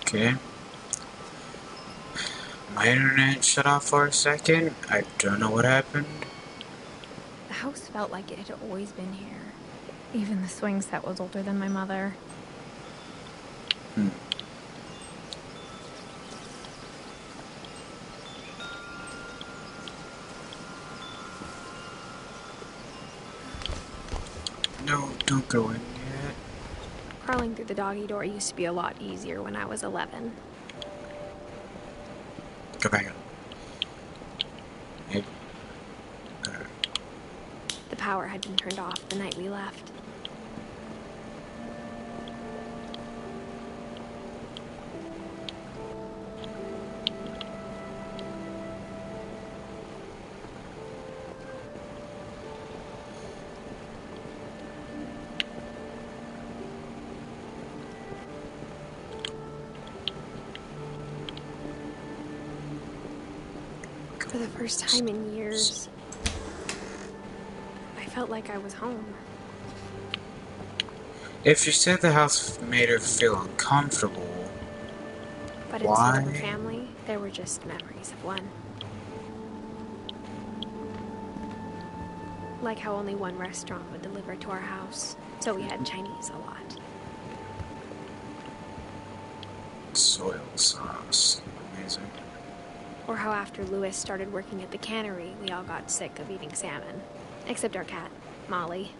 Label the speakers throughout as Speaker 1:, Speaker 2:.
Speaker 1: Okay. My internet shut off for a second. I don't know what happened.
Speaker 2: The house felt like it had always been here. Even the swing set was older than my mother.
Speaker 1: Hmm. No, don't go in yet.
Speaker 2: Crawling through the doggy door used to be a lot easier when I was 11.
Speaker 1: Go back up. Hey.
Speaker 2: The power had been turned off the night we left. For the first time in years, I felt like I was home.
Speaker 1: If you said the house made her feel uncomfortable,
Speaker 2: But instead of a
Speaker 1: why?
Speaker 2: family, there were just memories of one. Like how only one restaurant would deliver to our house, so we had Chinese a lot.
Speaker 1: Soil sauce. Amazing.
Speaker 2: Or how after Louis started working at the cannery, we all got sick of eating salmon. Except our cat, Molly.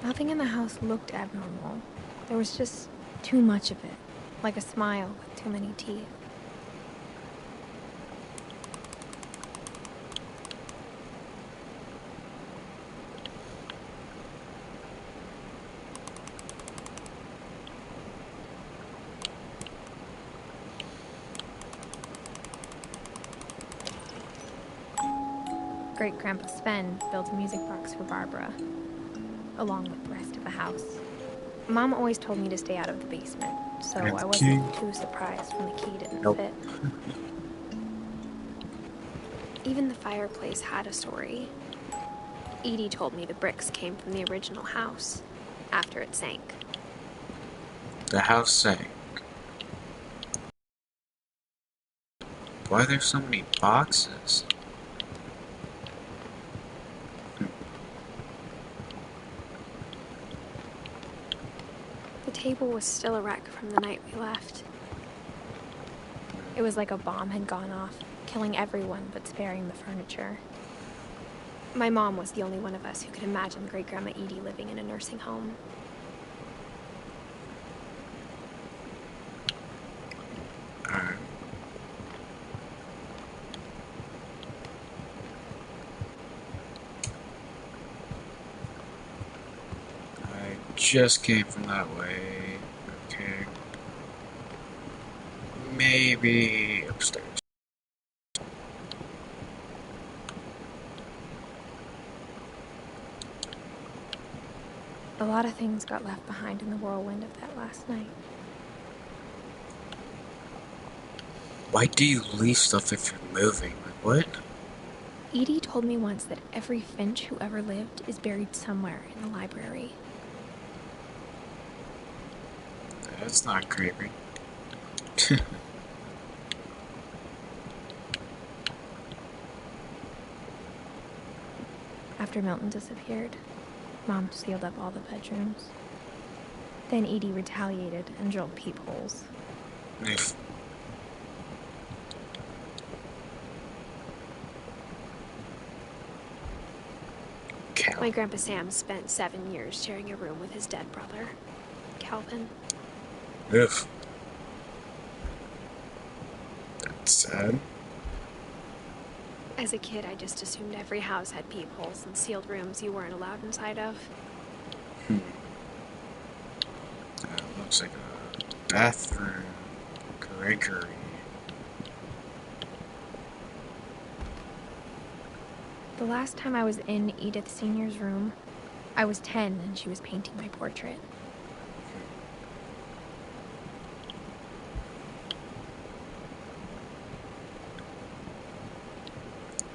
Speaker 2: Nothing in the house looked abnormal. There was just too much of it. Like a smile with too many teeth. Great-Grandpa Sven built a music box for Barbara, along with the rest of the house. Mom always told me to stay out of the basement, so I wasn't too surprised when the key didn't fit. Even the fireplace had a story. Edie told me the bricks came from the original house, after it sank.
Speaker 1: The house sank. Why are there so many boxes?
Speaker 2: The table was still a wreck from the night we left. It was like a bomb had gone off, killing everyone but sparing the furniture. My mom was the only one of us who could imagine Great-Grandma Edie living in a nursing home.
Speaker 1: Alright. I just came from that way. Okay. Maybe upstairs.
Speaker 2: A lot of things got left behind in the whirlwind of that last night.
Speaker 1: Why do you leave stuff if you're moving? Like, what?
Speaker 2: Edie told me once that every Finch who ever lived is buried somewhere in the library.
Speaker 1: That's not creepy.
Speaker 2: After Milton disappeared, Mom sealed up all the bedrooms. Then Edie retaliated and drilled peepholes.
Speaker 1: If
Speaker 2: My Grandpa Sam spent 7 years sharing a room with his dead brother, Calvin.
Speaker 1: If that's sad.
Speaker 2: As a kid, I just assumed every house had peepholes and sealed rooms you weren't allowed inside of.
Speaker 1: Looks like a bathroom. Gregory.
Speaker 2: The last time I was in Edith Sr.'s room, I was 10 and she was painting my portrait.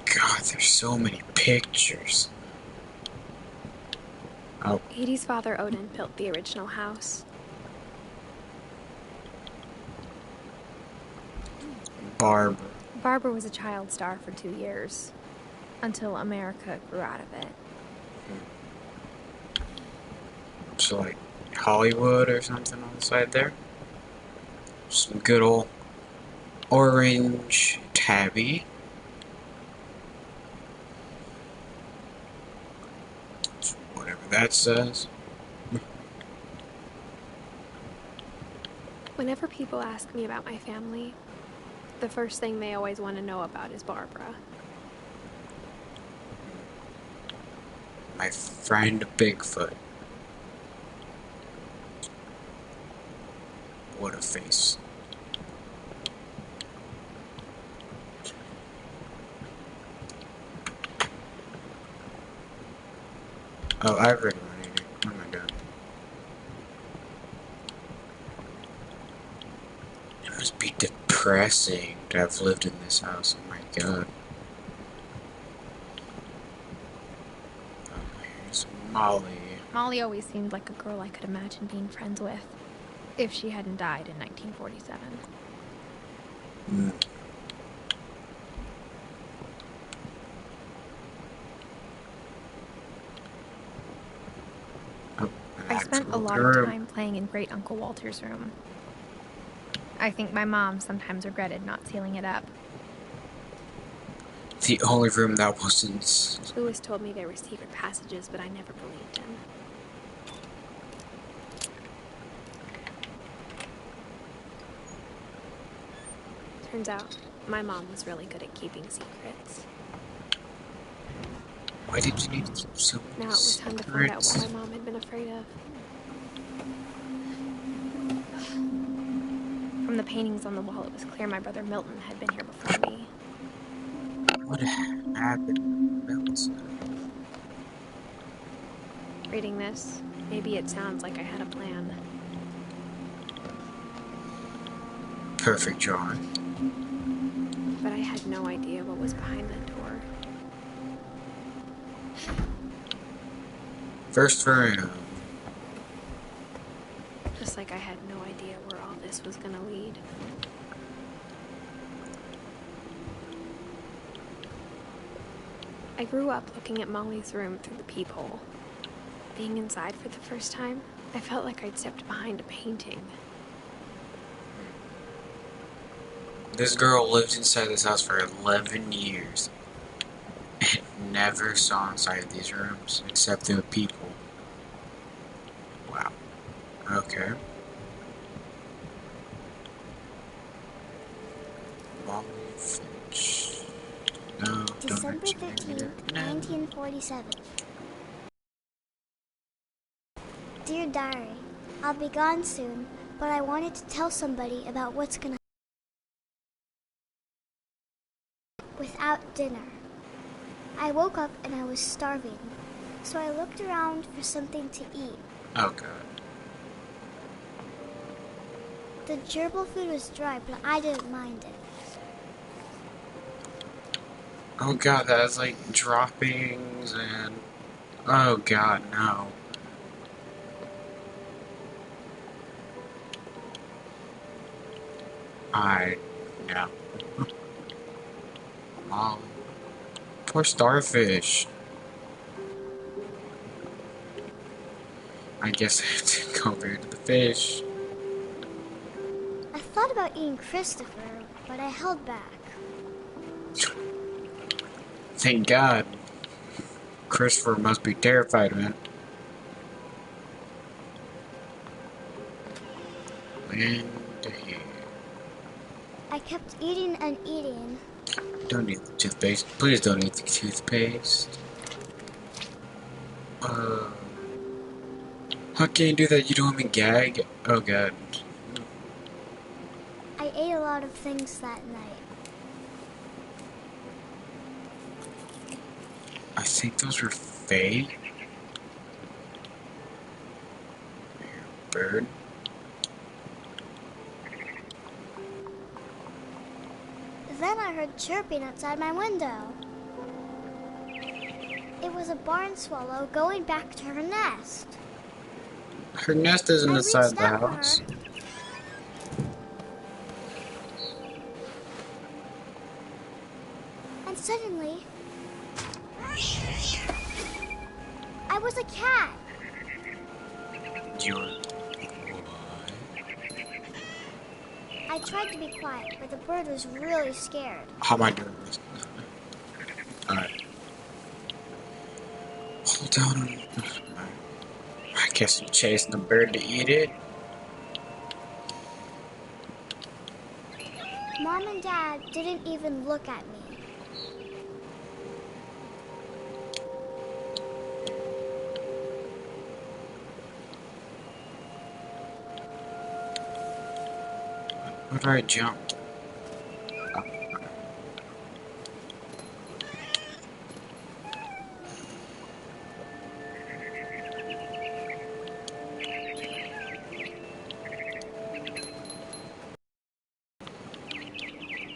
Speaker 1: God, There's so many pictures. Oh,
Speaker 2: Edie's father, Odin, built the original house.
Speaker 1: Barbara.
Speaker 2: Barbara was a child star for 2 years, until America grew out of it.
Speaker 1: So like Hollywood or something on the side there. Some good old orange tabby. Whatever that says.
Speaker 2: Whenever people ask me about my family, the first thing they always want to know about is Barbara.
Speaker 1: My friend Bigfoot. What a face. Oh, I've read one eating. Oh my god. It must be depressing to have lived in this house. Oh my god. Oh, here's Molly.
Speaker 2: Molly always seemed like a girl I could imagine being friends with, if she hadn't died in 1947.
Speaker 1: Mm. Oh,
Speaker 2: I spent a lot of time playing in Great Uncle Walter's room. I think my mom sometimes regretted not sealing it up.
Speaker 1: The only room that wasn't.
Speaker 2: Lewis told me there were secret passages, but I never believed him. Turns out, my mom was really good at keeping secrets.
Speaker 1: Why did you need to keep so many
Speaker 2: Now it was time to find out
Speaker 1: secrets?
Speaker 2: what my mom had been afraid of. From the paintings on the wall, it was clear my brother Milton had been here before me.
Speaker 1: What happened, Milton?
Speaker 2: Reading this, maybe it sounds like I had a plan.
Speaker 1: Perfect drawing.
Speaker 2: But I had no idea what was behind that door.
Speaker 1: First room.
Speaker 2: Just like I had no idea where all this was gonna lead. I grew up looking at Molly's room through the peephole. Being inside for the first time, I felt like I'd stepped behind a painting.
Speaker 1: This girl lived inside this house for 11 years and never saw inside these rooms except through people. Wow. Okay. Molly Finch. No,
Speaker 3: December
Speaker 1: don't hurt
Speaker 3: 13th,
Speaker 1: No.
Speaker 3: 1947. Dear Diary, I'll be gone soon, but I wanted to tell somebody about what's gonna without dinner. I woke up and I was starving, so I looked around for something to eat.
Speaker 1: Oh god.
Speaker 3: The gerbil food was dry, but I didn't mind it.
Speaker 1: Oh god, that has like droppings and. Oh god, no. No. Molly. Poor starfish. I guess I have to go over to the fish.
Speaker 3: I thought about eating Christopher, but I held back.
Speaker 1: Thank God. Christopher must be terrified, man. Land here.
Speaker 3: I kept eating and eating.
Speaker 1: Don't eat the toothpaste. Please don't eat the toothpaste. How can you do that? You don't even gag? Oh god.
Speaker 3: I ate a lot of things that night.
Speaker 1: I think those were fake. Bird.
Speaker 3: Then I heard chirping outside my window. It was a barn swallow going back to her nest.
Speaker 1: Her nest isn't
Speaker 3: I
Speaker 1: inside
Speaker 3: reached
Speaker 1: the
Speaker 3: out for
Speaker 1: house.
Speaker 3: her. And suddenly, I was a cat.
Speaker 1: You're...
Speaker 3: I tried to be quiet, but the bird was really scared.
Speaker 1: How am I doing this? Alright. Hold down. I guess you're chasing the bird to eat it.
Speaker 3: Mom and Dad didn't even look at me.
Speaker 1: Where do I jump? Oh.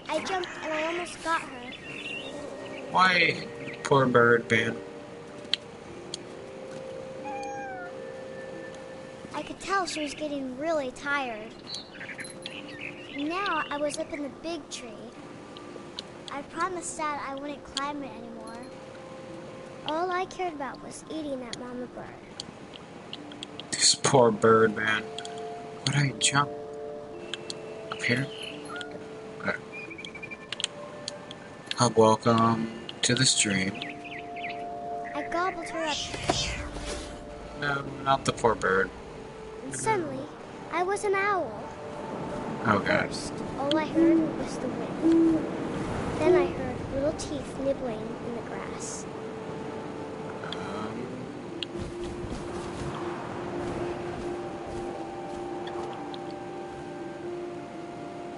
Speaker 3: I jumped and I almost got her.
Speaker 1: Why? Poor bird, man.
Speaker 3: I could tell she was getting really tired. Now I was up in the big tree. I promised Dad I wouldn't climb it anymore. All I cared about was eating that mama bird.
Speaker 1: This poor bird, man. Where do I jump? Up here? Okay. Welcome to the stream.
Speaker 3: I gobbled her up,
Speaker 1: No, not the poor bird.
Speaker 3: and suddenly I was an owl.
Speaker 1: Oh god.
Speaker 3: First, all I heard was the wind. Then I heard little teeth nibbling in the grass.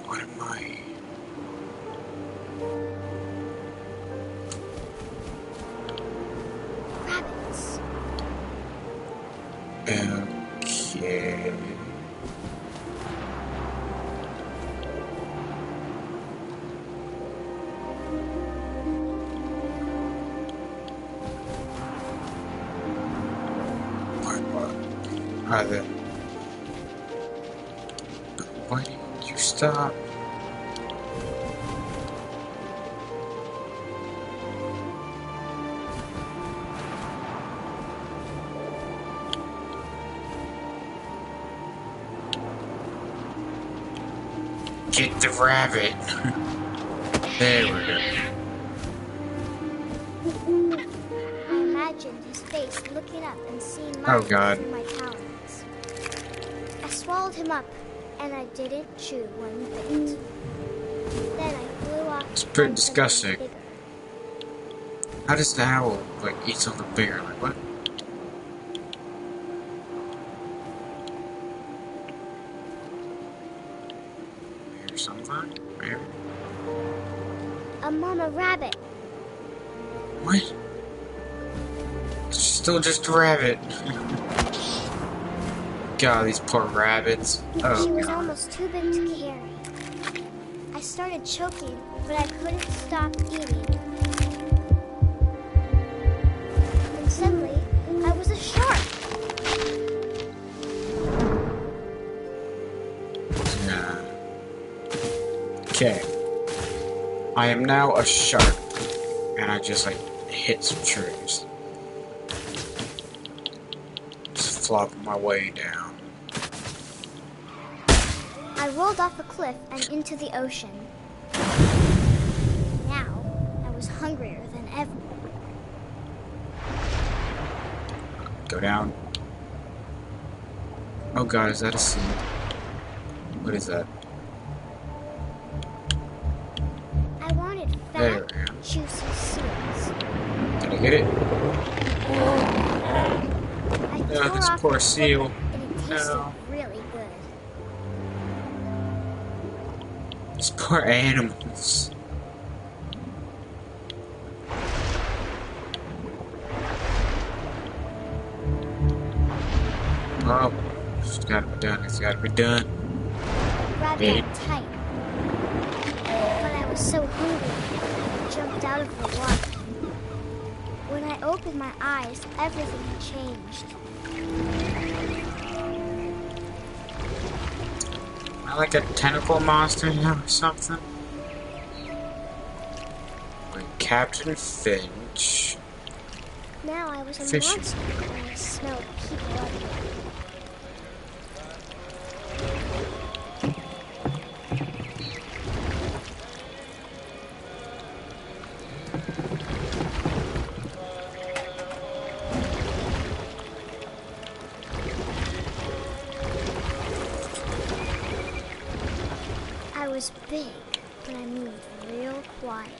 Speaker 1: What am I?
Speaker 3: Rabbits.
Speaker 1: Okay. What? Hi there. Why didn't you stop? Get the rabbit. There we go.
Speaker 3: I imagined his face looking up and seeing mine
Speaker 1: Oh, God.
Speaker 3: through my talons. I swallowed him up, and I didn't chew one bit. Then I flew off.
Speaker 1: It's pretty
Speaker 3: on something
Speaker 1: disgusting.
Speaker 3: bigger.
Speaker 1: How does the owl like eat something bigger? Like what? Here's something. Maybe.
Speaker 3: A mama rabbit.
Speaker 1: What? It's still just a rabbit. God, these poor rabbits. Oh
Speaker 3: She was
Speaker 1: god.
Speaker 3: almost too big to carry. I started choking, but I couldn't stop eating. And suddenly, I was a shark.
Speaker 1: Yeah. Okay. I am now a shark. And I just like hit some trees. Just flopping my way down.
Speaker 3: I rolled off a cliff and into the ocean. Now, I was hungrier than ever.
Speaker 1: Go down. Oh god, is that a seed? What is that?
Speaker 3: I wanted
Speaker 1: There
Speaker 3: fat,
Speaker 1: we go.
Speaker 3: juicy seeds.
Speaker 1: Did I get it?
Speaker 3: I
Speaker 1: No,
Speaker 3: tore
Speaker 1: this
Speaker 3: off
Speaker 1: poor
Speaker 3: the
Speaker 1: seal.
Speaker 3: flipper, and it tasted
Speaker 1: No.
Speaker 3: really good.
Speaker 1: These poor animals. Oh, it's gotta be done. It's gotta be done.
Speaker 3: Grabbed
Speaker 1: Bait.
Speaker 3: it tight. But I was so hungry, I jumped out of the water. When I opened my eyes, everything had changed.
Speaker 1: Am I like a tentacle monster now or something? Like Captain Finch.
Speaker 3: Now I was a
Speaker 1: Fishing.
Speaker 3: monster and I smelled people everywhere. I was big, but I moved real quiet.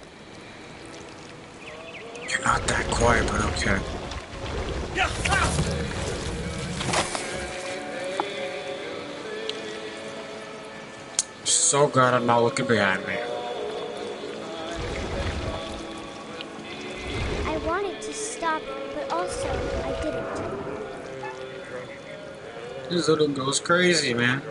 Speaker 1: You're not that quiet, but okay. So glad I'm not looking behind me.
Speaker 3: I wanted to stop, but also I didn't.
Speaker 1: This little girl's crazy, man.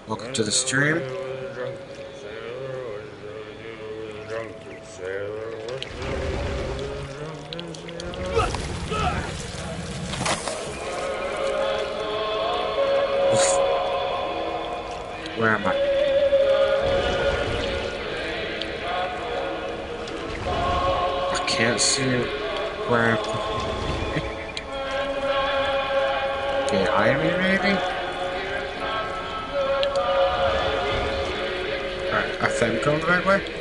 Speaker 1: Welcome to the stream. Where am I? I can't see where I'm. Behind me, maybe? Alright, I think I'm going the right way.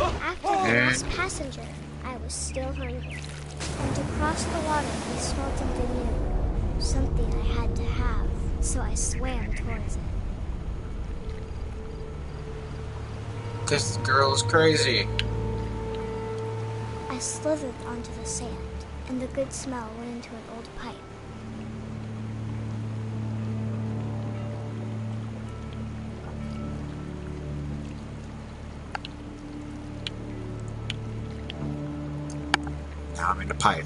Speaker 3: After the last passenger, I was still hungry. And to cross the water, I smelled something new. Something I had to have, so I swam towards it.
Speaker 1: This girl is crazy.
Speaker 3: I slithered onto the sand, and the good smell went into an old pipe.
Speaker 1: Now I'm in the pipe.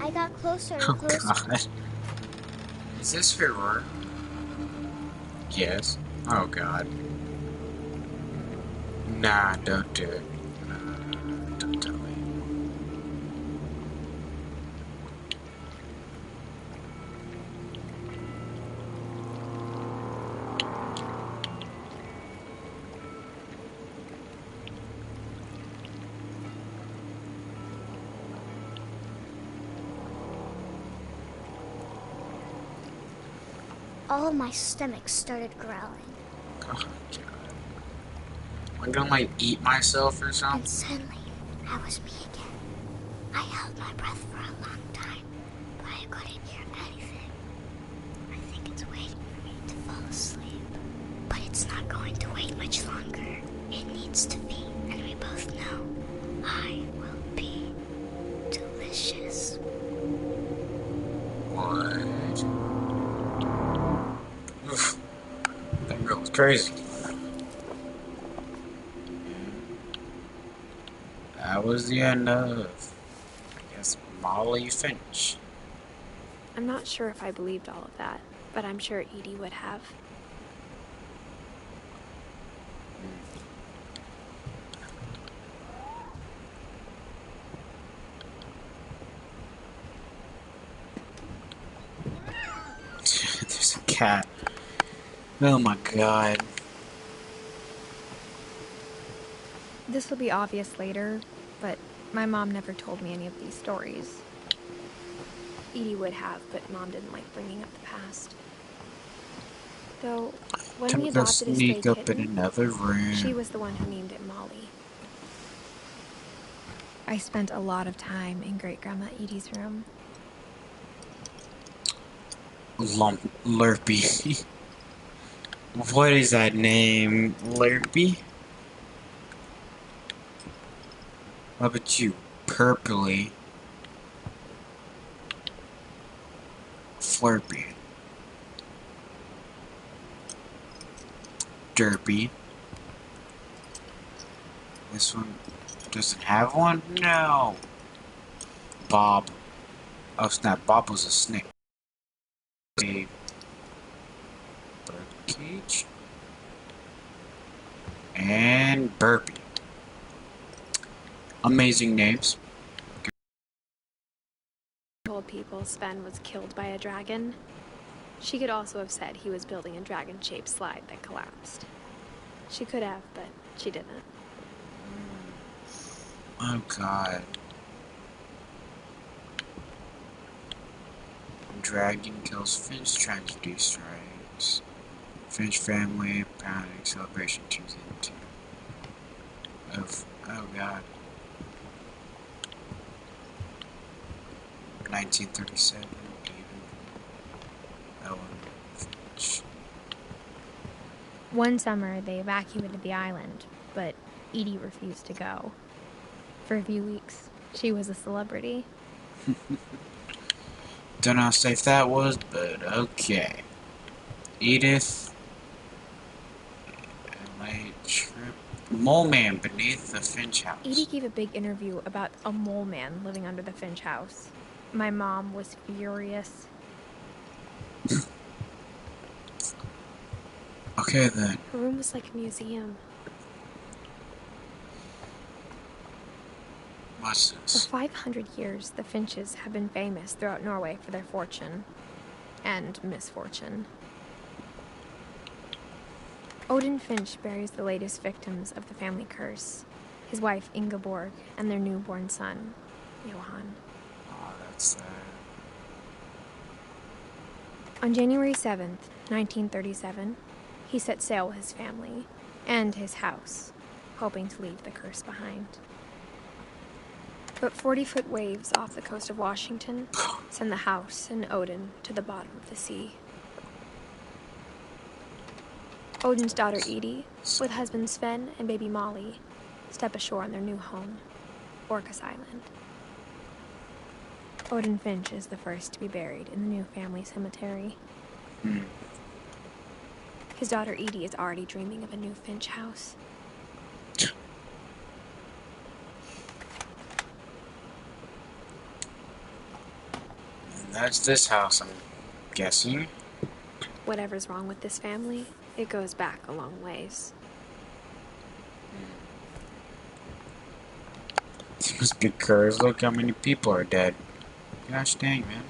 Speaker 3: I got closer and
Speaker 1: Oh
Speaker 3: closer.
Speaker 1: god. Is this your room? Yes. Oh god. Nah, don't do it. Don't tell me.
Speaker 3: All my stomach started growling,
Speaker 1: Oh god. I'm gonna like eat myself or something?
Speaker 3: and suddenly, I was me again. I held my breath for a long time, but I couldn't hear anything. I think it's waiting for me to fall asleep. But it's not going to wait much longer. It needs to be, and we both know I will be delicious.
Speaker 1: What? Oof. That girl was crazy. That was the end of, I guess, Molly Finch.
Speaker 2: I'm not sure if I believed all of that, but I'm sure Edie would have.
Speaker 1: There's a cat. Oh my god.
Speaker 2: This will be obvious later, but my mom never told me any of these stories. Edie would have, but Mom didn't like bringing up the past. Though, when
Speaker 1: Time
Speaker 2: we
Speaker 1: to go
Speaker 2: adopted a stray
Speaker 1: sneak up in
Speaker 2: kitten,
Speaker 1: another room.
Speaker 2: she was the one who named it Molly. I spent a lot of time in Great-Grandma Edie's room.
Speaker 1: Lurpy. What is that name? Lurpy? How about you? Purpley. Flurpy. Derpy. This one doesn't have one? No. Bob. Oh snap, Bob was a snake. A birdcage. And Burpee. Amazing names.
Speaker 2: Told people Sven was killed by a dragon. She could also have said he was building a dragon-shaped slide that collapsed. She could have, but she didn't.
Speaker 1: Oh god. Dragon kills Finch, tragedy strikes. Finch family panic celebration turns into oh god. 1937 Ellen Finch.
Speaker 2: One summer, they evacuated the island, but Edie refused to go. For a few weeks, she was a celebrity.
Speaker 1: Don't know how safe that was, but okay. Edith. LA trip. Mole man beneath the Finch house.
Speaker 2: Edie gave a big interview about a mole man living under the Finch house. My mom was furious.
Speaker 1: Okay then.
Speaker 2: Her room was like a museum.
Speaker 1: What's
Speaker 2: For
Speaker 1: this?
Speaker 2: 500 years, the Finches have been famous throughout Norway for their fortune and misfortune. Odin Finch buries the latest victims of the family curse, his wife Ingeborg and their newborn son, Johan.
Speaker 1: Oh, that's sad.
Speaker 2: On January 7th, 1937, he set sail with his family and his house, hoping to leave the curse behind. But 40-foot waves off the coast of Washington send the house and Odin to the bottom of the sea. Odin's daughter Edie, with husband Sven and baby Molly, step ashore on their new home, Orcas Island. Odin Finch is the first to be buried in the new family cemetery. His daughter Edie is already dreaming of a new Finch house.
Speaker 1: And that's this house, I'm guessing.
Speaker 2: Whatever's wrong with this family, it goes back a long ways.
Speaker 1: This must be curse. Look how many people are dead. Gosh dang, man.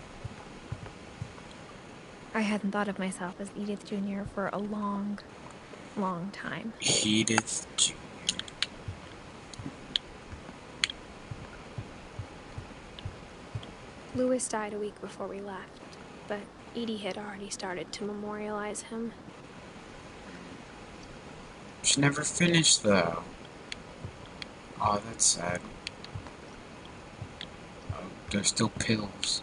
Speaker 2: I hadn't thought of myself as Edith Jr. for a long, long time.
Speaker 1: Edith Jr.
Speaker 2: Lewis died a week before we left, but Edie had already started to memorialize him.
Speaker 1: She never finished, though. Oh, that's sad. Oh, there's still pills.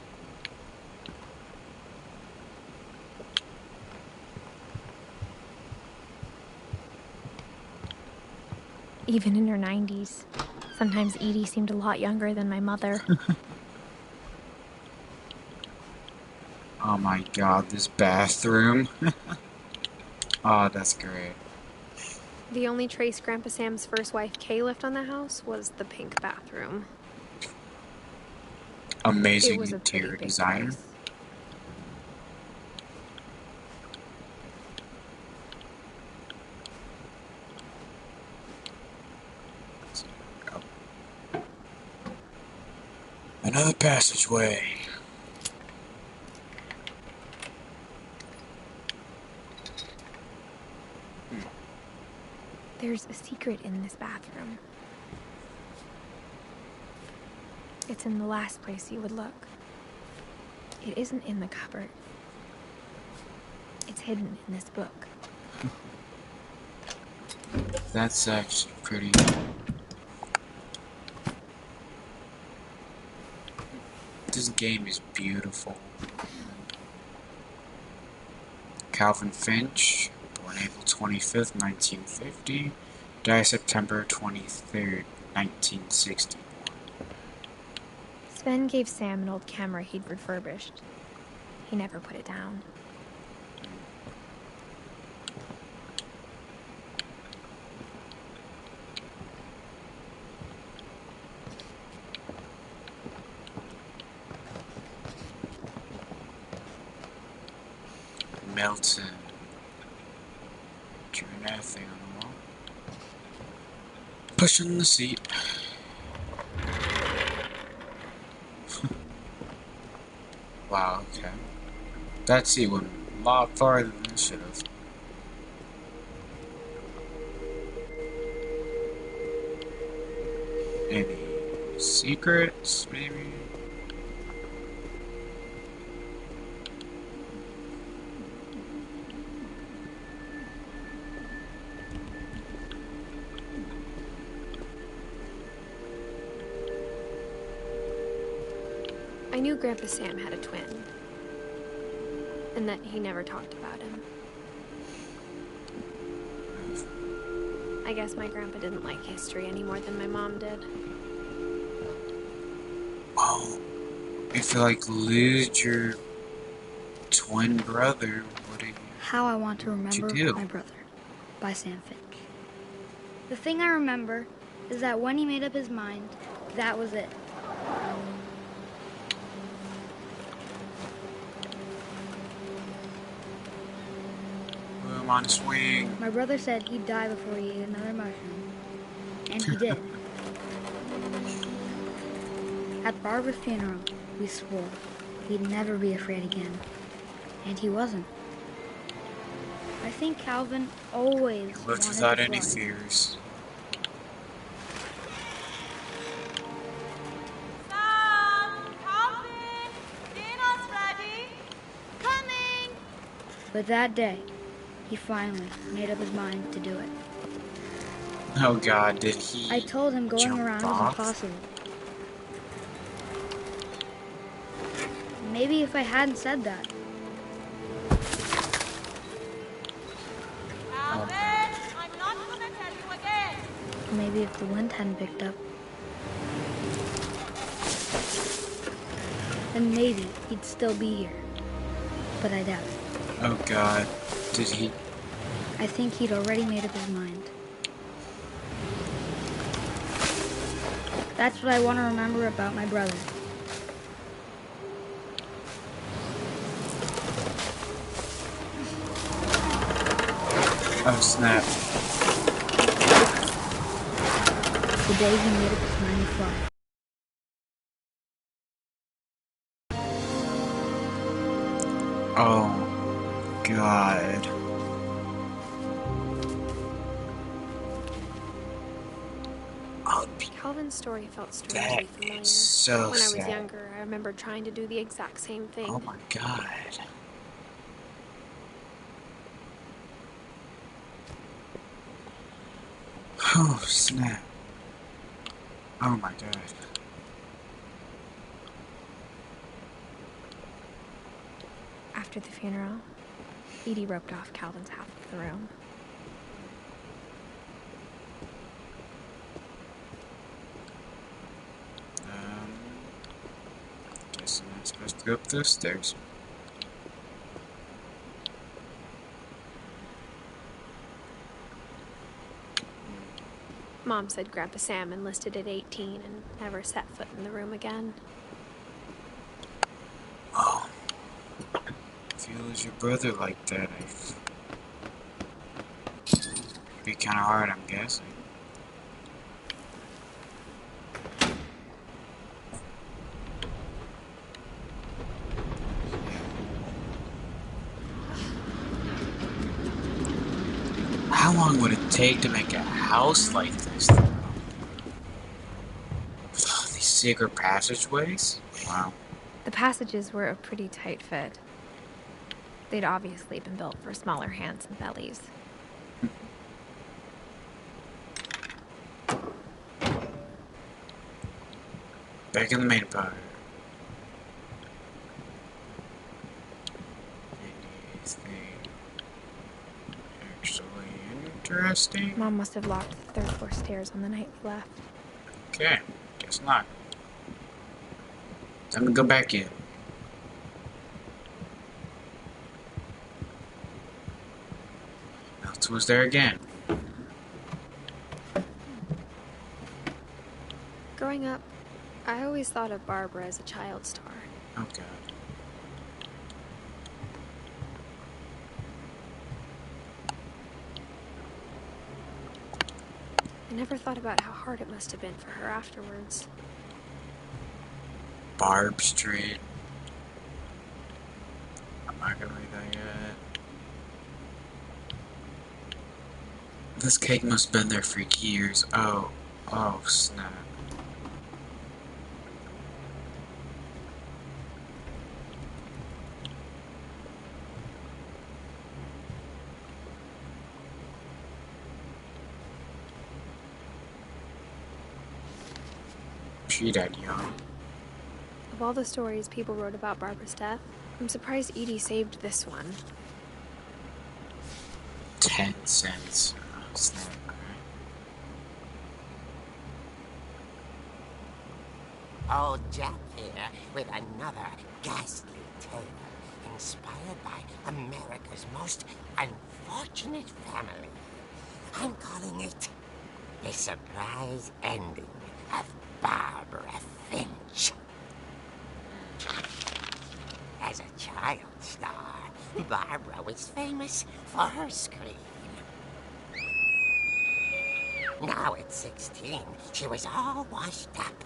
Speaker 2: Even in her 90s, sometimes Edie seemed a lot younger than my mother.
Speaker 1: Oh my god, this bathroom. Oh, that's great.
Speaker 2: The only trace Grandpa Sam's first wife Kay left on the house was the pink bathroom.
Speaker 1: Amazing
Speaker 2: It was a pretty
Speaker 1: interior
Speaker 2: big
Speaker 1: designer.
Speaker 2: place.
Speaker 1: Another passageway.
Speaker 2: There's a secret in this bathroom. It's in the last place you would look. It isn't in the cupboard. It's hidden in this book.
Speaker 1: That's actually pretty. This game is beautiful. Calvin Finch, born April 25th, 1950, died September 23rd, 1960.
Speaker 2: Sven gave Sam an old camera he'd refurbished. He never put it down.
Speaker 1: Milton. Drew that thing on the wall. Pushing the seat. Wow, okay. That seat went a lot farther than it should have. Any secrets, maybe?
Speaker 2: I knew Grandpa Sam had a twin, and that he never talked about him. I guess my grandpa didn't like history any more than my mom did.
Speaker 1: Well, if you lose your twin brother, what do you...
Speaker 3: How I Want to Remember
Speaker 1: do?
Speaker 3: My Brother by Sam Finch. The thing I remember is that when he made up his mind, that was it.
Speaker 1: I'm on a swing.
Speaker 3: My brother said he'd die before he ate another mushroom. And he did. At Barbara's funeral, we swore he'd never be afraid again. And he wasn't. I think Calvin always
Speaker 1: Lived
Speaker 3: wanted
Speaker 1: without
Speaker 3: to
Speaker 1: any
Speaker 3: fly.
Speaker 1: fears.
Speaker 3: But that day, he finally made up his mind to do it.
Speaker 1: Oh God, did he?
Speaker 3: I told him going
Speaker 1: jump
Speaker 3: around
Speaker 1: off?
Speaker 3: was impossible. Maybe if I hadn't said that.
Speaker 4: Alvin, I'm not gonna tell you again.
Speaker 3: Maybe if the wind hadn't picked up. Then maybe he'd still be here. But I doubt it.
Speaker 1: Oh God, did he?
Speaker 3: I think he'd already made up his mind. That's what I want to remember about my brother.
Speaker 1: Oh snap!
Speaker 3: The day he made up his mind to fly.
Speaker 1: Oh God. Oh,
Speaker 2: Calvin's story felt strangely
Speaker 1: that
Speaker 2: familiar.
Speaker 1: is so
Speaker 2: When I was
Speaker 1: sad.
Speaker 2: younger, I remember trying to do the exact same thing.
Speaker 1: Oh my God. Oh snap. Oh my God.
Speaker 2: After the funeral, Edie roped off Calvin's half of the room.
Speaker 1: Guess I'm not supposed to go up those stairs.
Speaker 2: Mom said Grandpa Sam enlisted at 18 and never set foot in the room again.
Speaker 1: Oh. If you lose your brother like that, it'd be kind of hard, I'm guessing. How long would it take to make a house like this, though? With all these secret passageways? Wow.
Speaker 2: The passages were a pretty tight fit. They'd obviously been built for smaller hands and bellies.
Speaker 1: Back in the main part. Anything Interesting.
Speaker 2: Mom must have locked the third floor stairs on the night we left.
Speaker 1: Okay, guess not. Time to go back in. Else was there again.
Speaker 2: Growing up, I always thought of Barbara as a child star.
Speaker 1: Oh god.
Speaker 2: I never thought about how hard it must have been for her afterwards.
Speaker 1: Barb Street. I'm not gonna read that yet. This cake must have been there for years. Oh snap. She died young.
Speaker 2: Of all the stories people wrote about Barbara's death, I'm surprised Edie saved this one.
Speaker 1: 10 cents. Oh, snap.
Speaker 5: Old Jack here with another ghastly tale inspired by America's most unfortunate family. I'm calling it The Surprise Ending of Barbara Finch. As a child star, Barbara was famous for her scream. Now at 16, she was all washed up.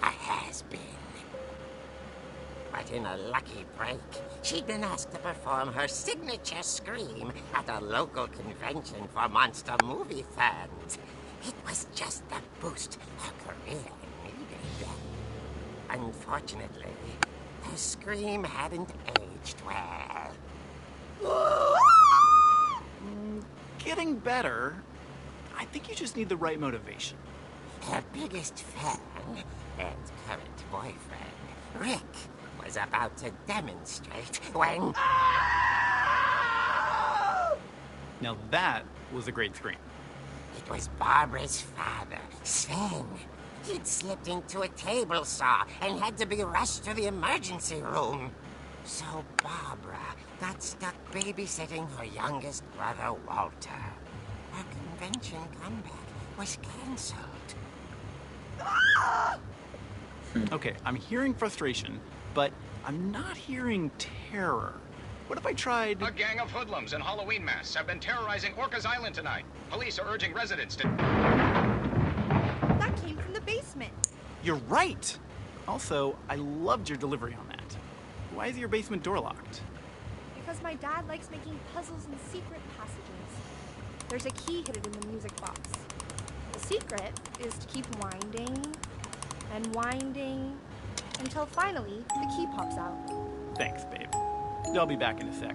Speaker 5: A has-been. But in a lucky break, she'd been asked to perform her signature scream at a local convention for monster movie fans. It was just the boost her career needed. Unfortunately, her scream hadn't aged well.
Speaker 6: Getting better. I think you just need the right motivation.
Speaker 5: Her biggest fan and current boyfriend, Rick, was about to demonstrate when...
Speaker 6: Now that was a great scream.
Speaker 5: It was Barbara's father, Sven. He'd slipped into a table saw and had to be rushed to the emergency room. So Barbara got stuck babysitting her youngest brother, Walter. Her convention comeback was cancelled.
Speaker 6: Okay, I'm hearing frustration, but I'm not hearing terror. What if I tried...
Speaker 7: A gang of hoodlums in Halloween masks have been terrorizing Orcas Island tonight. Police are urging residents to...
Speaker 4: That came from the basement.
Speaker 6: You're right! Also, I loved your delivery on that. Why is your basement door locked?
Speaker 4: Because my dad likes making puzzles and secret passages. There's a key hidden in the music box. The secret is to keep winding and winding until finally the key pops out.
Speaker 6: Thanks, babe. I'll be back in a sec.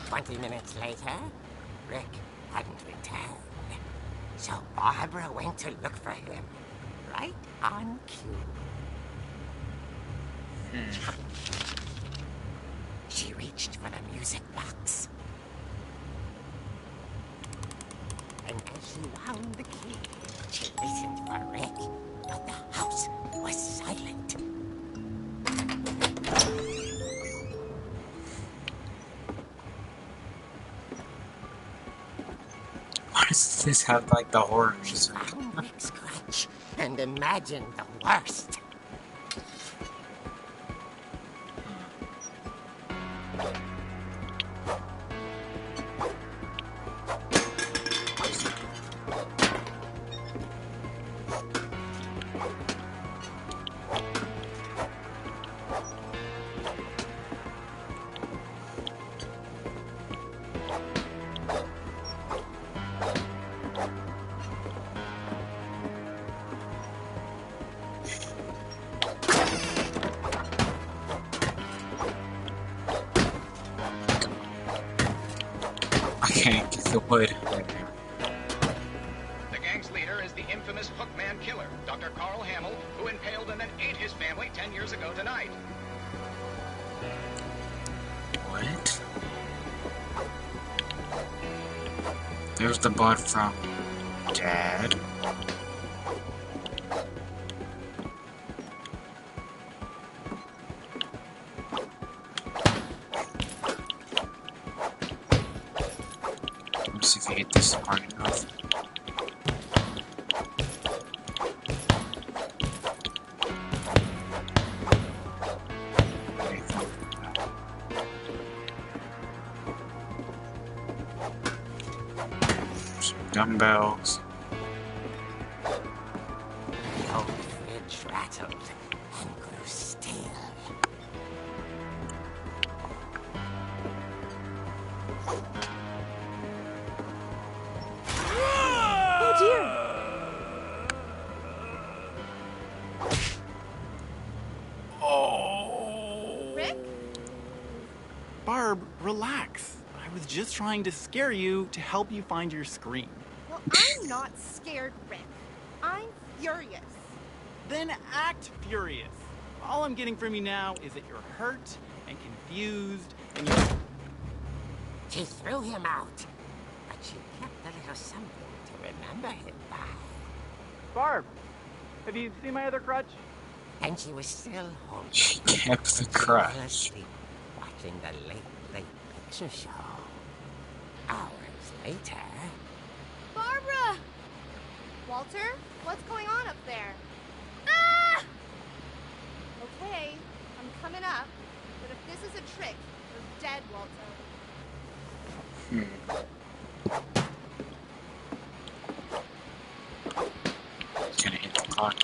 Speaker 5: 20 minutes later, Rick hadn't returned. So Barbara went to look for him, right on cue. She reached for the music box. And as she wound the key, she listened for Rick, but the house was silent.
Speaker 1: Why does this have like the horror?
Speaker 5: She found Rick's crutch and imagined the worst.
Speaker 1: I can't get the wood.
Speaker 7: The gang's leader is the infamous Hookman killer, Dr. Carl Hamill, who impaled and then ate his family 10 years ago tonight.
Speaker 1: What? There's the blood from Dad. Let me see if I hit this hard enough. Dumbbells.
Speaker 5: The old fridge rattled and grew still.
Speaker 4: Oh dear!
Speaker 6: Oh.
Speaker 4: Rick?
Speaker 6: Barb, relax. I was just trying to scare you to help you find your screen.
Speaker 4: Well, I'm not scared, Rick. I'm furious.
Speaker 6: Then act furious. All I'm getting from you now is that you're hurt and confused and you...
Speaker 5: She threw him out, but she kept a little something to remember him by.
Speaker 6: Barb, have you seen my other crutch?
Speaker 5: And she was still home.
Speaker 1: She kept the
Speaker 5: Fell
Speaker 1: crutch.
Speaker 5: asleep, watching the late picture show. Hours later...
Speaker 4: Barbara! Walter, what's going on up there? Ah! Okay, I'm coming up, but if this is a trick, you're dead, Walter.
Speaker 1: Gonna hit the clock.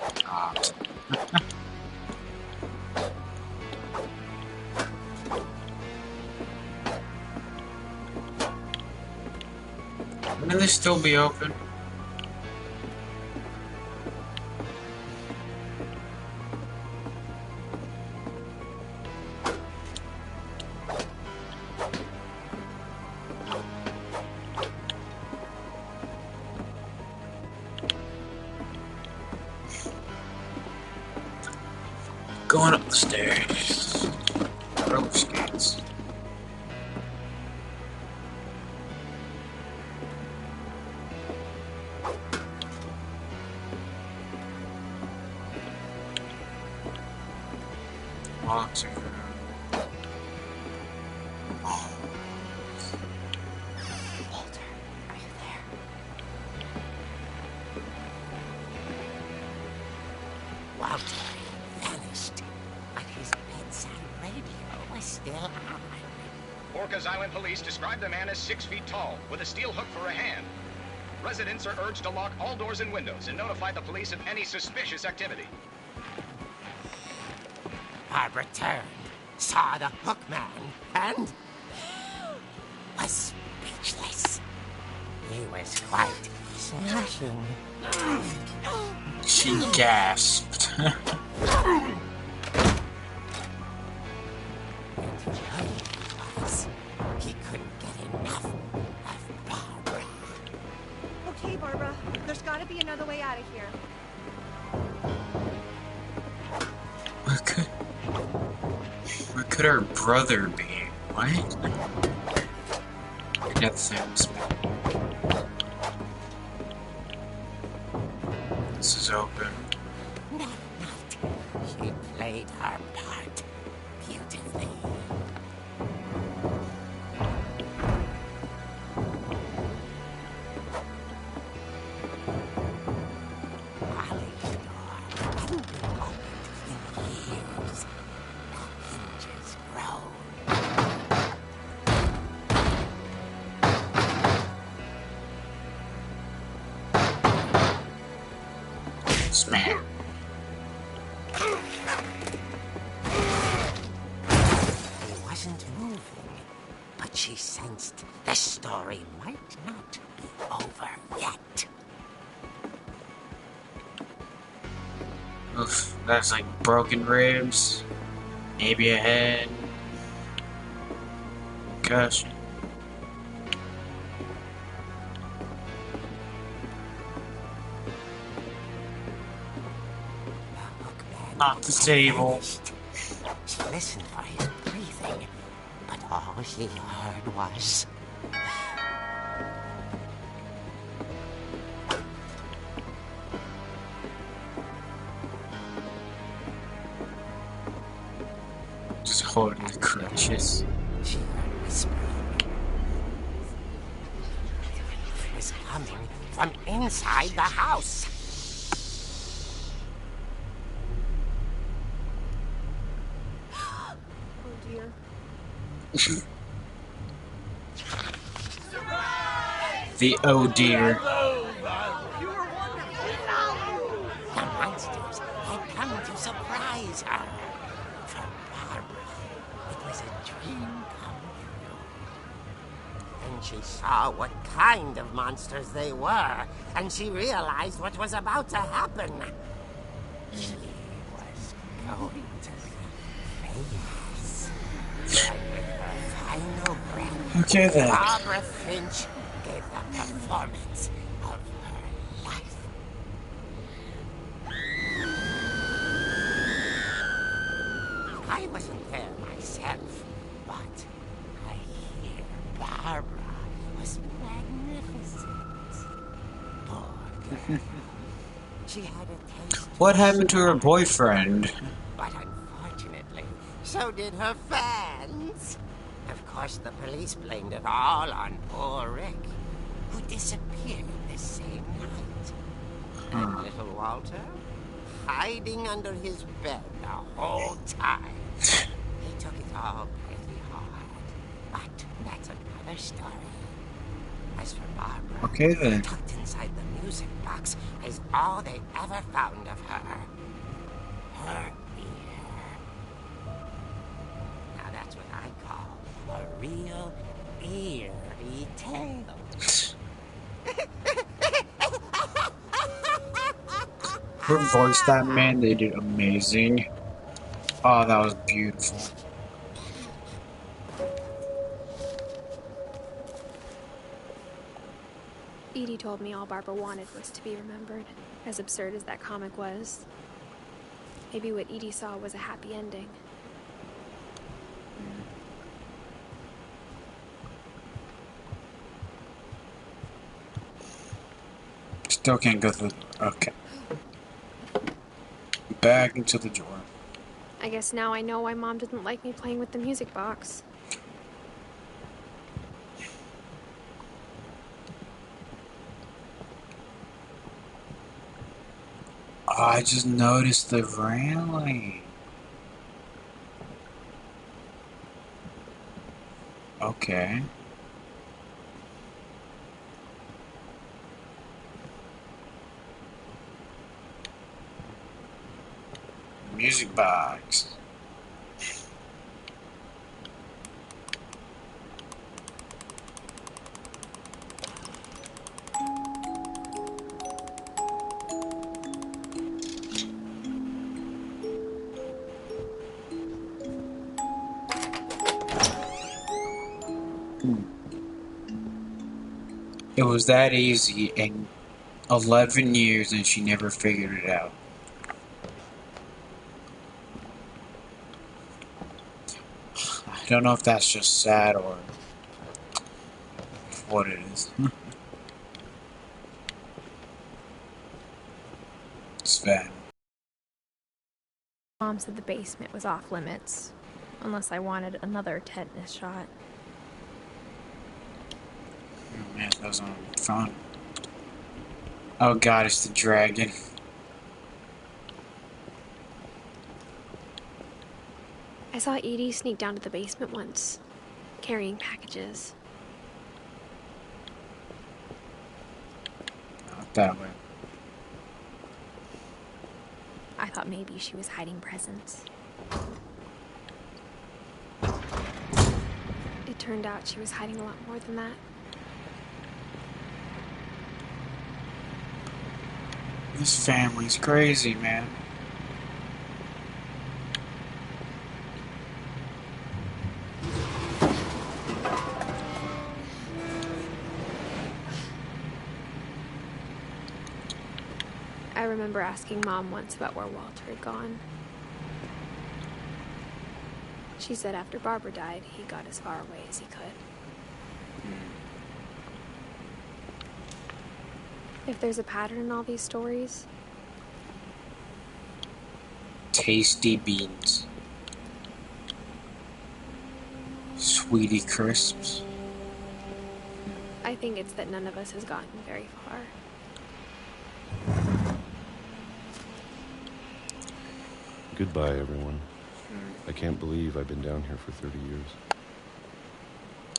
Speaker 1: Will this still be open? Going up the stairs. Roller skates. Lots of room. Oh.
Speaker 5: Walter, are you there? Walter vanished, but his bedside radio was still on.
Speaker 7: Orcas Island police describe the man as 6 feet tall, with a steel hook for a hand. Residents are urged to lock all doors and windows and notify the police of any suspicious activity.
Speaker 5: Barbara turned, saw the hook man, and was speechless. He was quite smashing.
Speaker 1: She gasped.
Speaker 5: And was, he couldn't get enough of Barbara.
Speaker 4: Okay, Barbara, there's gotta be another way out of here.
Speaker 1: What could her brother be? What? Death sounds. This is open.
Speaker 5: That night, she played her part beautifully. Holly's door hadn't been opened in years. The hinges groaned.
Speaker 1: Smack.
Speaker 5: He wasn't moving, but she sensed the story might not be over yet.
Speaker 1: Oof, that's like broken ribs, maybe a head, concussion.
Speaker 5: The hookman
Speaker 1: Not the table.
Speaker 5: vanished. She listened for his breathing, but all she heard was...
Speaker 1: Just holding the crutches.
Speaker 5: She heard whispering. It was coming from inside the house.
Speaker 4: Oh dear.
Speaker 1: The oh dear.
Speaker 5: The monsters had come to surprise her. For Barbara, it was a dream come true. Then she saw what kind of monsters they were, and she realized what was about to happen. She was going to be famous. And with her final breath,
Speaker 1: Okay then.
Speaker 5: Barbara Finch gave the performance of her life. I wasn't there myself, but I hear Barbara was magnificent. Poor girl. She had a taste.
Speaker 1: What happened to her boyfriend?
Speaker 5: But unfortunately, so did her fans. Of course, the police blamed it all on poor Rick, who disappeared the same night. And little Walter, hiding under his bed the whole time. He took it all pretty hard. But that's another story. As for Barbara,
Speaker 1: Okay then.
Speaker 5: tucked inside the music box is all they ever found of her. Her ear. Now that's what I call a real eerie tale.
Speaker 1: Who voiced that man? They did amazing. Oh, that was beautiful.
Speaker 2: Edie told me all Barbara wanted was to be remembered, as absurd as that comic was. Maybe what Edie saw was a happy ending.
Speaker 1: Still can't go through. Okay. Back into the drawer.
Speaker 2: I guess now I know why Mom didn't like me playing with the music box.
Speaker 1: Oh, I just noticed the railing. Okay. Music box. It was that easy in 11 years and she never figured it out. I don't know if that's just sad or what it is. It's bad.
Speaker 2: Mom said the basement was off limits, unless I wanted another tetanus shot.
Speaker 1: Oh man, those are fun. Oh god, it's the dragon.
Speaker 2: I saw Edie sneak down to the basement once, carrying packages.
Speaker 1: Not that way.
Speaker 2: I thought maybe she was hiding presents. It turned out she was hiding a lot more than that.
Speaker 1: This family's crazy, man.
Speaker 2: I remember asking Mom once about where Walter had gone. She said after Barbara died, he got as far away as he could. If there's a pattern in all these stories,
Speaker 1: Tasty beans. Tweety crisps.
Speaker 2: I think it's that none of us has gotten very far.
Speaker 8: Goodbye, everyone. I can't believe I've been down here for 30 years.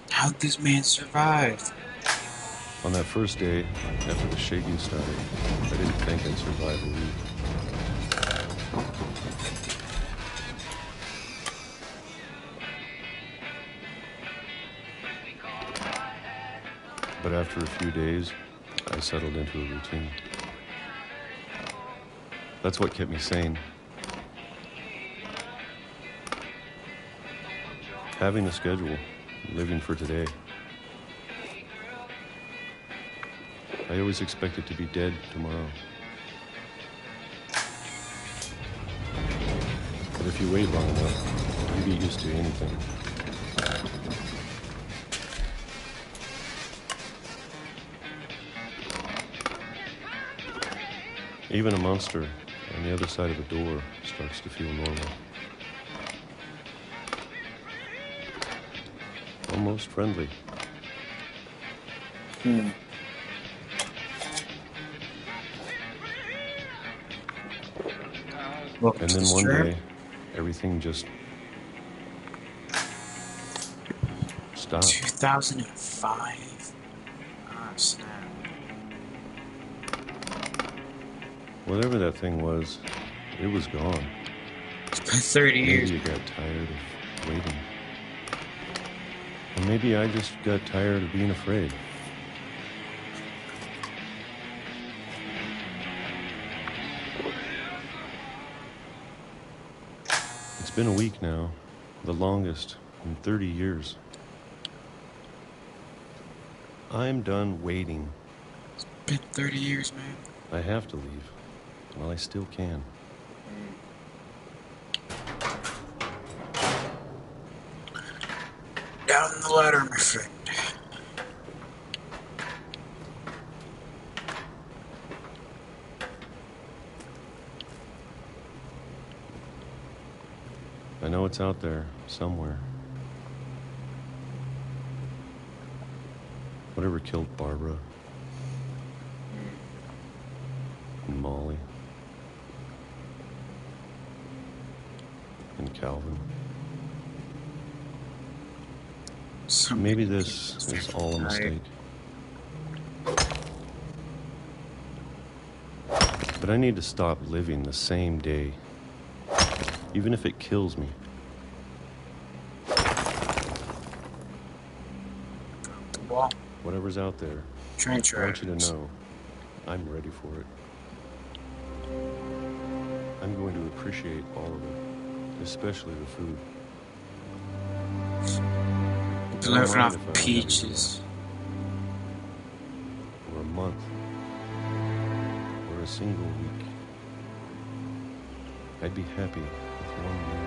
Speaker 1: How'd this man survive?
Speaker 8: On that first day, after the shaking started, I didn't think I'd survive a week. But after a few days, I settled into a routine. That's what kept me sane. Having a schedule, living for today. I always expected to be dead tomorrow. But if you wait long enough, you get used to anything. Even a monster on the other side of a door starts to feel normal. Almost friendly.
Speaker 1: Hmm. Welcome
Speaker 8: And
Speaker 1: to
Speaker 8: then
Speaker 1: the
Speaker 8: one
Speaker 1: strip.
Speaker 8: day, everything just stopped.
Speaker 1: 2005. Ah, snap.
Speaker 8: Whatever that thing was, it was gone.
Speaker 1: It's been 30 years.
Speaker 8: Maybe you got tired of waiting. Or maybe I just got tired of being afraid. It's been a week now, the longest in 30 years. I'm done waiting.
Speaker 1: It's been 30 years, man.
Speaker 8: I have to leave. Well, I still can.
Speaker 1: Down the ladder, my friend.
Speaker 8: I know it's out there, somewhere. Whatever killed Barbara. And Molly. And Calvin. Maybe this is all a mistake. But I need to stop living the same day. Even if it kills me.
Speaker 1: The wall.
Speaker 8: Whatever's out there,
Speaker 1: Trench
Speaker 8: I want you to
Speaker 1: riders.
Speaker 8: know I'm ready for it. I'm going to appreciate all of it, especially the food.
Speaker 1: Been living off
Speaker 8: If I don't have
Speaker 1: peaches.
Speaker 8: or a month, or a single week. I'd be happy with one meal.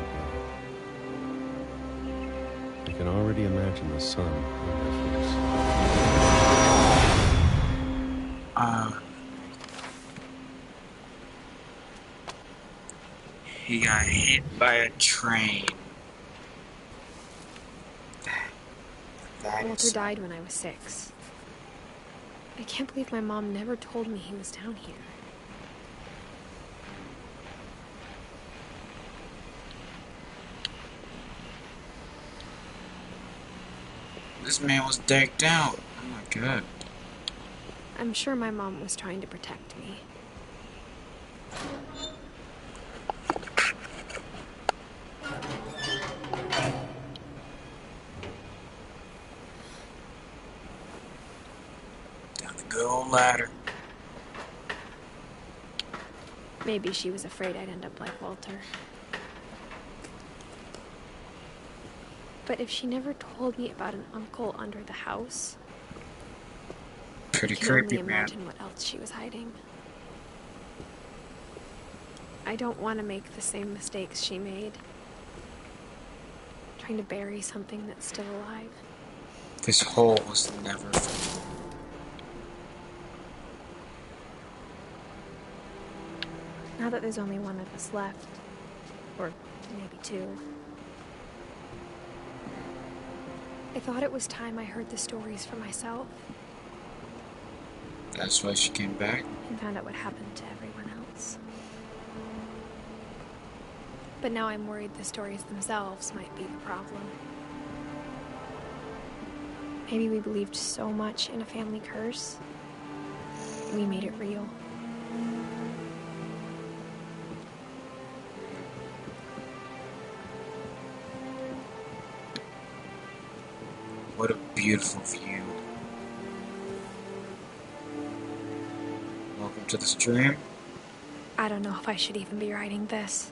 Speaker 8: I can already imagine the sun on my face.
Speaker 1: He got hit by a train. That
Speaker 2: Walter
Speaker 1: is...
Speaker 2: died when I was 6. I can't believe my mom never told me he was down here.
Speaker 1: This man was decked out. Oh my god.
Speaker 2: I'm sure my mom was trying to protect me.
Speaker 1: Down the good old ladder.
Speaker 2: Maybe she was afraid I'd end up like Walter. But if she never told me about an uncle under the house,
Speaker 1: Pretty
Speaker 2: I can
Speaker 1: creepy,
Speaker 2: only
Speaker 1: man.
Speaker 2: imagine what else she was hiding. I don't want to make the same mistakes she made. Trying to bury something that's still alive.
Speaker 1: This hole was never full.
Speaker 2: Now that there's only one of us left, or maybe 2, I thought it was time I heard the stories for myself
Speaker 1: That's why she came back.
Speaker 2: and found out what happened to everyone else. But now I'm worried the stories themselves might be the problem. Maybe we believed so much in a family curse, we made it real.
Speaker 1: What a beautiful view. Welcome to the stream.
Speaker 2: I don't know if I should even be writing this.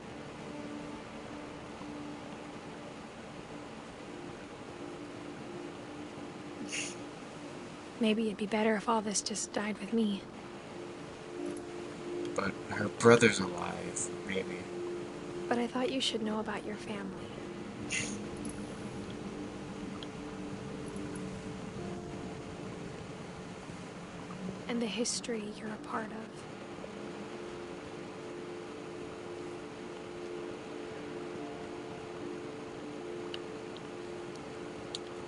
Speaker 2: Maybe it'd be better if all this just died with me.
Speaker 1: But her brother's alive, maybe.
Speaker 2: But I thought you should know about your family. And the history you're a part of.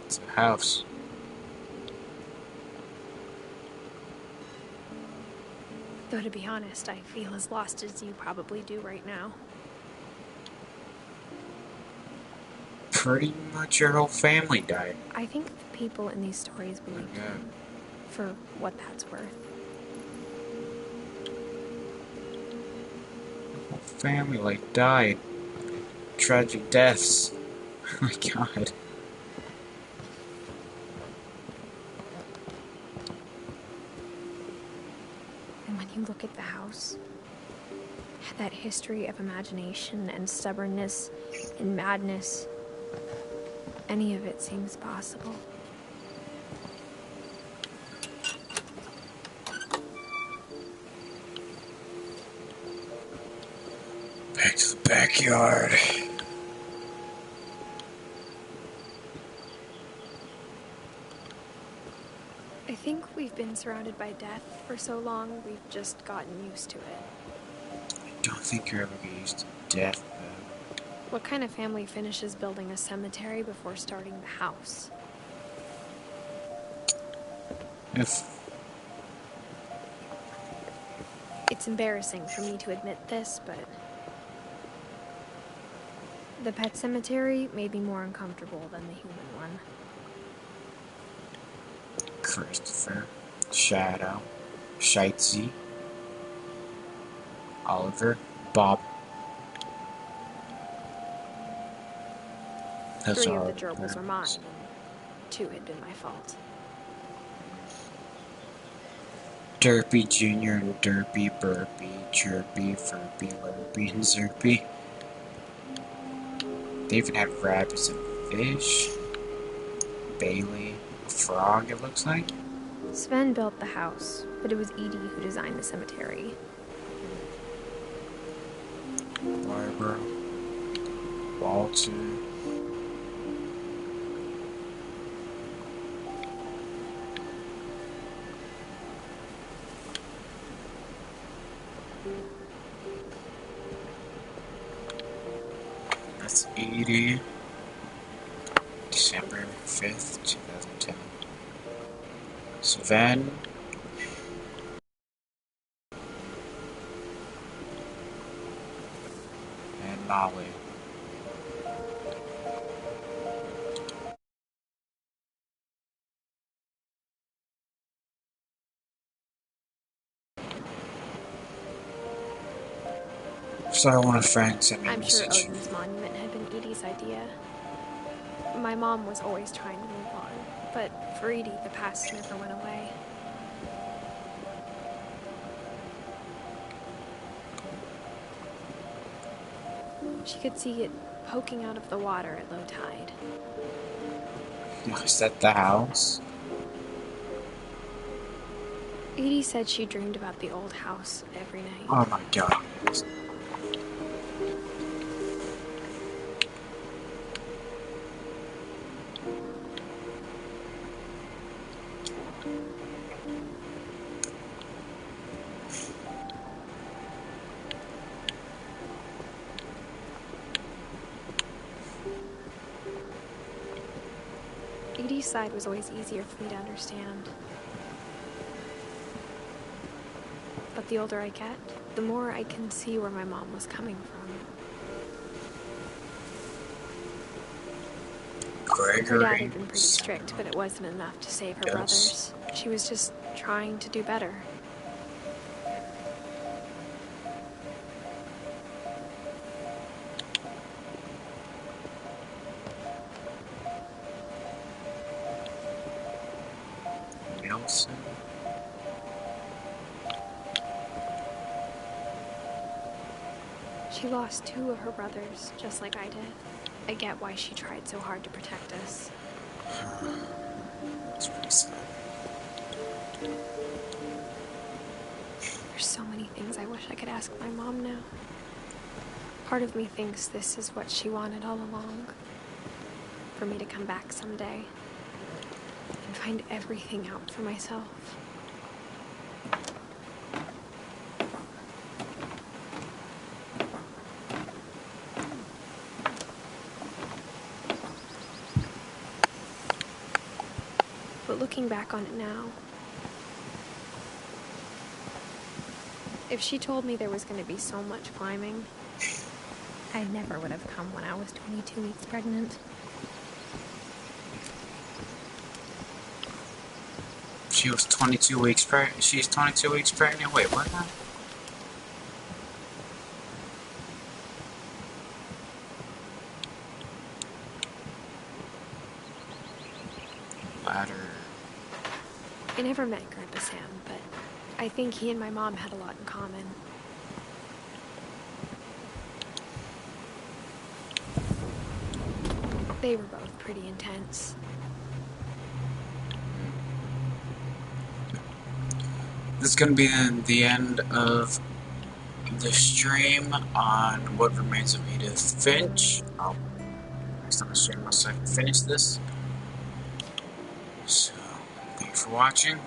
Speaker 1: It's a house.
Speaker 2: Though to be honest, I feel as lost as you probably do right now.
Speaker 1: Pretty much your whole family died.
Speaker 2: I think the people in these stories believed
Speaker 1: Yeah.
Speaker 2: him, for what that's worth.
Speaker 1: The whole family, like, died. Tragic deaths. Oh my god.
Speaker 2: And when you look at the house, that history of imagination and stubbornness and madness, any of it seems possible.
Speaker 1: Back to the backyard.
Speaker 2: I think we've been surrounded by death for so long, we've just gotten used to it.
Speaker 1: I don't think you're ever gonna get used to death, though.
Speaker 2: What kind of family finishes building a cemetery before starting the house?
Speaker 1: If
Speaker 2: It's embarrassing for me to admit this, but the pet cemetery made me more uncomfortable than the human one.
Speaker 1: Christopher, Shadow, Shitesy, Oliver, Bob. That's
Speaker 2: 3
Speaker 1: all
Speaker 2: of the
Speaker 1: our
Speaker 2: gerbils were mine,
Speaker 1: parents.
Speaker 2: and 2 had been my fault.
Speaker 1: Derpy Jr. and Derpy, Burpy, Chirpy, Furpy, Lurpy, and Zerpy. They even have rabbits and fish. Bailey, a frog, it looks like.
Speaker 2: Sven built the house, but it was Edie who designed the cemetery.
Speaker 1: Barbara, Walter. That's 80. December 5th, 2010. Sven. And Molly. So one of friends sent me a
Speaker 2: I'm sure
Speaker 1: message.
Speaker 2: Odin's monument had been Edie's idea. My mom was always trying to move on, but for Edie, the past never went away. She could see it poking out of the water at low tide.
Speaker 1: Is that the house?
Speaker 2: Edie said she dreamed about the old house every night.
Speaker 1: Oh my god.
Speaker 2: Edie side was always easier for me to understand. But the older I get, the more I can see where my mom was coming from. Her dad had been pretty strict, but it wasn't enough to save her brothers. She was just trying to do better.
Speaker 1: Nelson.
Speaker 2: She lost 2 of her brothers, just like I did. I get why she tried so hard to protect us.
Speaker 1: That's pretty sad.
Speaker 2: There's so many things I wish I could ask my mom now. Part of me thinks this is what she wanted all along. For me to come back someday and find everything out for myself. But looking back on it now, if she told me there was going to be so much climbing, I never would have come when I was 22 weeks pregnant.
Speaker 1: She was 22 weeks pregnant. She's 22 weeks pregnant. Wait, what now? Ladder.
Speaker 2: I never met Grandpa Sam, but I think he and my mom had a lot in common. They were both pretty intense.
Speaker 1: This is going to be the end of the stream on What Remains of Edith Finch. Next time I stream, I'll finish this. So, thanks for watching.